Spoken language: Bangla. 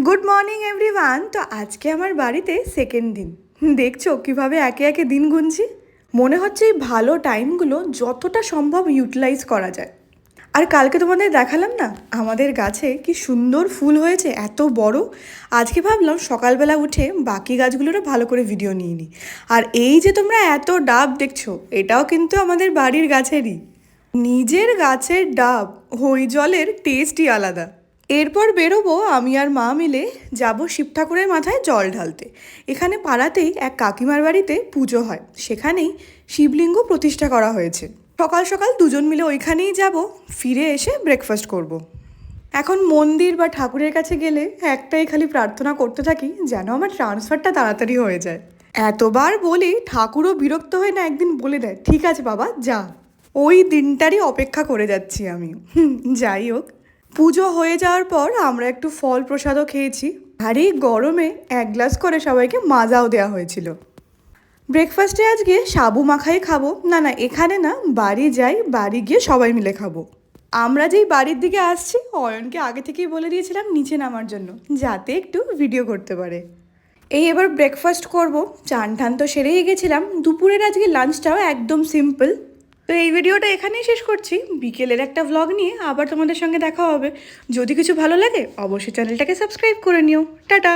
Good morning everyone. তো আজকে আমার বাড়িতে সেকেন্ড দিন। দেখছো কিভাবে একে একে দিন গুনছি। মনে হচ্ছে এই ভালো টাইমগুলো যতটা সম্ভব ইউটিলাইজ করা যায়। আর কালকে তোমাদের দেখালাম না আমাদের গাছে কি সুন্দর ফুল হয়েছে, এত বড়। আজকে ভাবলাম সকালবেলা উঠে বাকি গাছগুলোরও ভালো করে ভিডিও নিয়ে নিই। আর এই যে তোমরা এত ডাব দেখছো, এটাও কিন্তু আমাদের বাড়ির গাছেরই। নিজের গাছের ডাব, ওই জলের টেস্টই আলাদা। এরপর বেরোবো আমি আর মা মিলে, যাব শিব ঠাকুরের মাথায় জল ঢালতে। এখানে পাড়াতেই এক কাকিমার বাড়িতে পুজো হয়, সেখানেই শিবলিঙ্গ প্রতিষ্ঠা করা হয়েছে। সকাল সকাল দুজন মিলে ওইখানেই যাব, ফিরে এসে ব্রেকফাস্ট করব। এখন মন্দির বা ঠাকুরের কাছে গেলে একটাই খালি প্রার্থনা করতে থাকি, যেন আমার ট্রান্সফারটা তাড়াতাড়ি হয়ে যায়। এতবার বলি, ঠাকুরও বিরক্ত হয়ে না একদিন বলে দেয়, ঠিক আছে বাবা যা। ওই দিনটারই অপেক্ষা করে যাচ্ছি আমি। যাই হোক, পুজো হয়ে যাওয়ার পর আমরা একটু ফল প্রসাদও খেয়েছি। আর এই গরমে এক গ্লাস করে সবাইকে মাজাও দেওয়া হয়েছিল। ব্রেকফাস্টে আজকে সাবু মাখাই খাবো। না না, এখানে না, বাড়ি যাই, বাড়ি গিয়ে সবাই মিলে খাবো। আমরা যেই বাড়ির দিকে আসছি, অয়নকে আগে থেকেই বলে দিয়েছিলাম নিচে নামার জন্য, যাতে একটু ভিডিও করতে পারে। এই এবার ব্রেকফাস্ট করব। চান ঠান তো সেরেই গেছিলাম। দুপুরের আজকে লাঞ্চটাও একদম সিম্পল। তো এই ভিডিওটা এখানেই শেষ করছি। বিকেলের একটা ভ্লগ নিয়ে আবার তোমাদের সঙ্গে দেখা হবে। যদি কিছু ভালো লাগে অবশ্যই চ্যানেলটাকে সাবস্ক্রাইব করে নিও। টাটা।